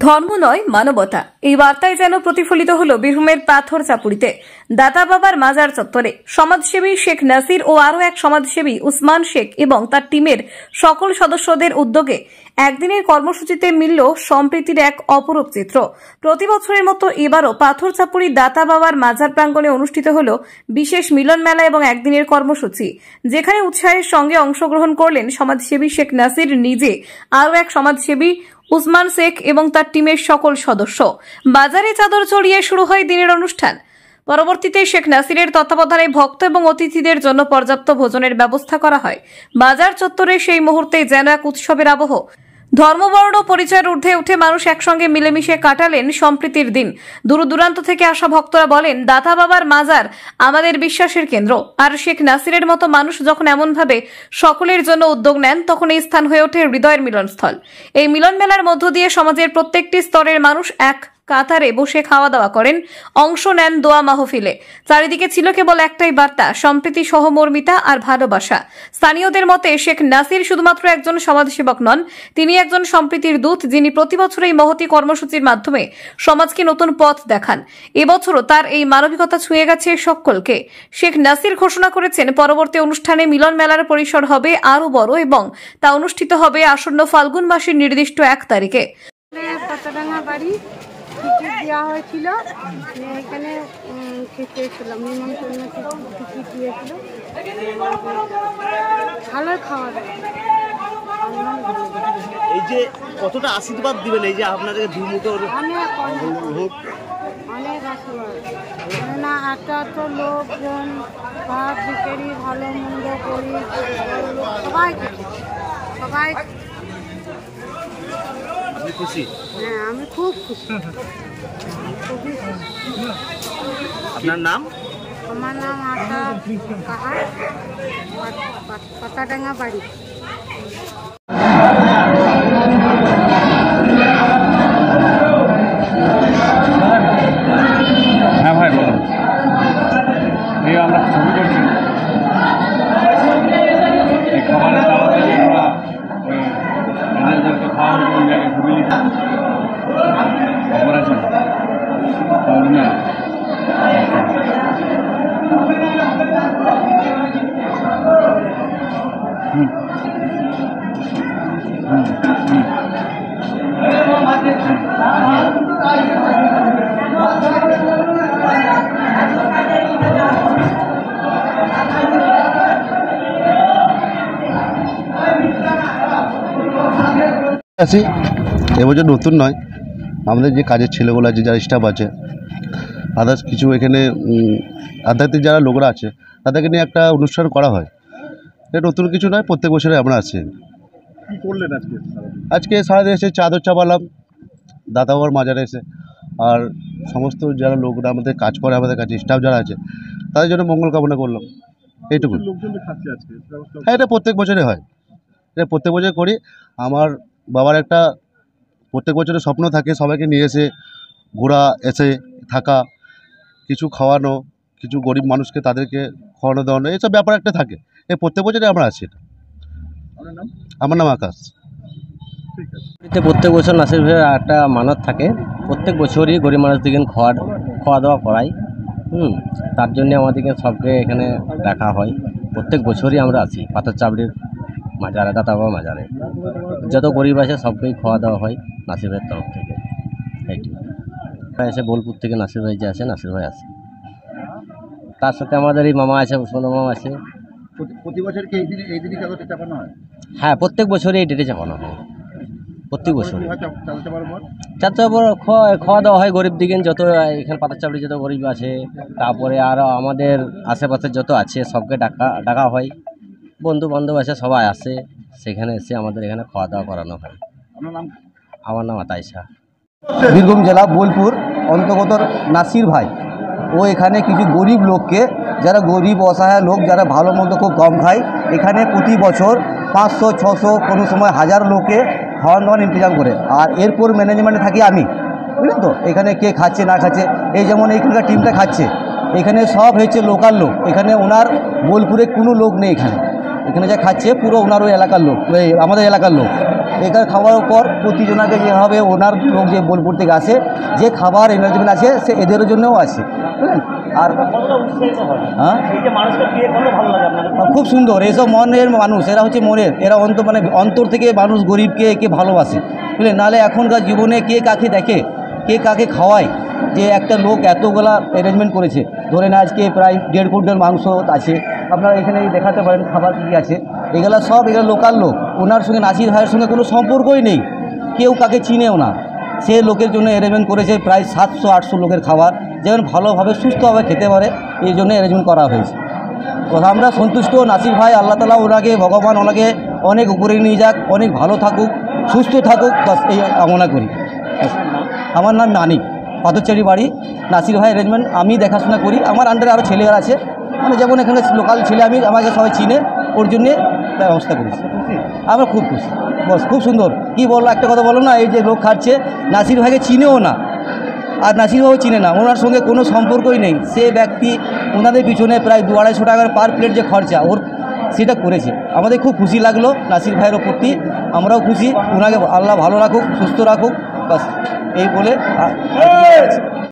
ধর্ম নয় মানবতা, এই বার্তায় যেন প্রতিফলিত হলো বীরভূমের পাথর চাপুরিতে দাতা বাবার মাজার চত্বরে। সমাজসেবী শেখ নাসির ও আরও এক সমাজসেবী উসমান শেখ এবং তার টিমের সকল সদস্যদের উদ্যোগে একদিনের কর্মসূচিতে মিলল সম্প্রীতির এক অপরূপ চিত্র। প্রতি বছরের মতো এবারও পাথর চাপুরি দাতা বাবার মাজার প্রাঙ্গণে অনুষ্ঠিত হল বিশেষ মিলন মেলা এবং একদিনের কর্মসূচি, যেখানে উৎসাহের সঙ্গে অংশগ্রহণ করলেন সমাজসেবী শেখ নাসির নিজে, আরও এক সমাজসেবী উসমান শেখ এবং তার টিমের সকল সদস্য। বাজারে চাদর চড়িয়ে শুরু হয় দিনের অনুষ্ঠান। পরবর্তীতে শেখ নাসিরের তত্ত্বাবধানে ভক্ত এবং অতিথিদের জন্য পর্যাপ্ত ভোজনের ব্যবস্থা করা হয়। বাজার চত্বরে সেই মুহূর্তে যেন এক উৎসবের আবহ। ধর্মবর্ণ পরিচয়ের ঊর্ধ্বে উঠে মানুষ একসঙ্গে মিলেমিশে কাটালেন সম্প্রীতির দিন। দূর দূরান্ত থেকে আসা ভক্তরা বলেন, দাতা বাবার মাজার আমাদের বিশ্বাসের কেন্দ্র। আর শেখ নাসিরের মতো মানুষ যখন এমনভাবে সকলের জন্য উদ্যোগ নেন, তখন এই স্থান হয়ে ওঠে হৃদয়ের মিলনস্থল। এই মিলন মেলার মধ্য দিয়ে সমাজের প্রত্যেকটি স্তরের মানুষ এক কাতারে বসে খাওয়া দাওয়া করেন, অংশ নেন দোয়া মাহফিলে। চারিদিকে ছিল কেবল একটাই বার্তা, সম্প্রীতি, সহমর্মিতা আর ভালোবাসা। স্থানীয়দের মতে শেখ নাসির শুধুমাত্র একজন সমাজসেবক নন, তিনি একজন সম্প্রীতির দূত, যিনি প্রতি বছর এই মহতী কর্মসূচির মাধ্যমে সমাজকে নতুন পথ দেখান। এবছরও তার এই মানবিকতা ছুঁয়ে গেছে সকলকে। শেখ নাসির ঘোষণা করেছেন, পরবর্তী অনুষ্ঠানে মিলন মেলার পরিসর হবে আরও বড় এবং তা অনুষ্ঠিত হবে আসন্ন ফাল্গুন মাসের নির্দিষ্ট 1 তারিখে। টিকিট দেওয়া হয়েছিল, এখানে খেতে এসেছিলাম, নিমন্ত্রণ টিকিট দিয়েছিল, ভালোই খাওয়া দাওয়া। এই যে কতটা আশীর্বাদ দিবেন, এই যে আপনাদের দুমুখে অনেক আশীর্বাদ না, এত লোকজন সব দিকেরই ভালো মন্দ করি, সবাই খুশি। হ্যাঁ, আমি খুব খুশি, খুবই খুশি। আপনার নাম? আমার নাম আশা কাহার, পাতাডাঙ্গা বাড়ি। হ্যাঁ ভাই বলুন। এই আমরা ছবি করছি, এই খাবারের দাওয়াতে আমরা ম্যানেজারকে খাওয়া হয়েছে, ওই জায়গায় ছবি লিখে খবর আছে না। আছি এবছর নতুন নয়, আমাদের যে কাজের ছেলেগুলো আছে, যারা স্টাফ আছে, আদার্স কিছু এখানে আধ্যাত্মিক যারা লোকরা আছে, তাদেরকে নিয়ে একটা অনুষ্ঠান করা হয়। এটা নতুন কিছু নয়, প্রত্যেক বছরে আমরা আছি। কী করলেন আজকে সারাদিন এসে চাদর চাপালাম দাতা বাবার মাজারে এসে, আর সমস্ত যারা লোকরা আমাদের কাজ করে, আমাদের কাছে স্টাফ যারা আছে, তাদের জন্য মঙ্গল কামনা করলাম, এইটুকু। হ্যাঁ, এটা প্রত্যেক বছরে হয়, এটা প্রত্যেক বছর করি। আমার বাবার একটা প্রত্যেক বছরের স্বপ্ন থাকে, সবাইকে নিয়ে এসে ঘোরা, এসে থাকা, কিছু খাওয়ানো, কিছু গরিব মানুষকে তাদেরকে খাওয়ানো দাওয়ানো, এইসব ব্যাপার একটা থাকে। এই প্রত্যেক বছরে আমরা আছি। এটা আমার নাম আকাশ। প্রত্যেক বছর নাসির ভাইয়ের একটা মানত থাকে, প্রত্যেক বছরই গরিব মানুষদিকে খাওয়া দাওয়া করাই। তার জন্যে আমাদেরকে সবকে এখানে দেখা হয়। প্রত্যেক বছরই আমরা আছি পাথর চাপড়ির মাজারে, দাতা বাবা মাজারে। যত গরিব আছে সবকেই খাওয়া দাওয়া হয় নাসির ভাইয়ের তরফ থেকে। এইটি এসে বোলপুর থেকে নাসির ভাই যে আসে, নাসির ভাই আসে, তার সাথে আমাদের এই মামা আছে, উসমান মামা আছে। প্রতি বছর কি এই দিনই চাদরটা চাপানো হয়? হ্যাঁ, প্রত্যেক বছরই এই ডেটে চাপানো হয়, প্রত্যেক বছরই। চাদর খাওয়া দাওয়া হয় গরিব দিকে, যত এখানে পাথর চাপড়ি যত গরিব আছে, তারপরে আরও আমাদের আশেপাশে যত আছে সবকে ডাকা হয়, বন্ধু বান্ধব আছে, সবাই আসে, সেখানে এসে আমাদের এখানে খাওয়া দাওয়া করানো হয়। আমার নাম আতাইশা। বীরভূম জেলা বোলপুর অন্তর্গত নাসির ভাই ও এখানে কিছু গরিব লোককে, যারা গরিব অসহায় লোক, যারা ভালো মন্দ খুব কম খায়, এখানে প্রতি বছর 500, 600, কোনো সময় 1000 লোকে খাওয়ান দাওয়ান ইন্তজাম করে। আর এরপর ম্যানেজমেন্টে থাকি আমি, বুঝলেন তো। এখানে কে খাচ্ছে না খাচ্ছে, এই যেমন এইখানকার টিমটা খাচ্ছে, এখানে সব হচ্ছে লোকাল লোক, এখানে ওনার বোলপুরে কোনো লোক নেই। এখানে যা খাচ্ছে পুরো ওনার ওই এলাকার লোক, আমাদের এলাকার লোক। এখানে খাওয়ার পর প্রতিজনাকে যেভাবে ওনার লোক যে বোলপুর থেকে আসে যে খাবার এনার্জিমেন্ট আছে সে এদের জন্যও আছে, বুঝলেন। আর হ্যাঁ, খুব সুন্দর এইসব মনের মানুষ, এরা হচ্ছে মনের, এরা অন্তর থেকে মানুষ গরিবকে কে ভালোবাসে, বুঝলেন। নাহলে এখনকার জীবনে কে কাকে দেখে, কে কাকে খাওয়ায়, যে একটা লোক এতগুলা অ্যারেঞ্জমেন্ট করেছে। ধরেন আজকে প্রায় 1.5 কুইন্টাল মাংস আছে, আপনারা এখানে দেখাতে পারেন খাবার কী আছে। এগুলো লোকাল লোক, ওনার সঙ্গে নাসির ভাইয়ের সঙ্গে কোনো সম্পর্কই নেই, কেউ কাকে চিনেও না। সে লোকের জন্য অ্যারেঞ্জমেন্ট করেছে প্রায় 700-800 লোকের খাবার, যেমন ভালোভাবে সুস্থভাবে খেতে পারে, এই জন্য অ্যারেঞ্জমেন্ট করা হয়েছে। তো আমরা সন্তুষ্ট, নাসির ভাই আল্লাহ তাআলা ওনাকে, ভগবান ওনাকে অনেক উপরে নিয়ে যাক, অনেক ভালো থাকুক, সুস্থ থাকুক, বাস এই কামনা করি। আমার নাম মানিক, পাথরচারি বাড়ি। নাসির ভাই অ্যারেঞ্জমেন্ট আমি দেখাশোনা করি, আমার আন্ডারে আরও ছেলেরা আছে, মানে যেমন এখানে লোকাল ছেলে, আমাকে সবাই চিনে, ওর জন্যে ব্যবস্থা করেছি। আমরা খুব খুশি, বস খুব সুন্দর। কি বললো, একটা কথা বলো না, এই যে লোক খাচ্ছে নাসির ভাইকে চিনেও না, আর নাসির ভাইও চিনে না, ওনার সঙ্গে কোনো সম্পর্কই নেই। সে ব্যক্তি ওনাদের পিছনে প্রায় 200-250 টাকার পার প্লেট যে খরচা ওর, সেটা করেছে। আমাদের খুব খুশি লাগলো নাসির ভাইয়ের প্রতি, আমরাও খুশি। ওনাকে আল্লাহ ভালো রাখুক, সুস্থ রাখুক, বাস এই বলে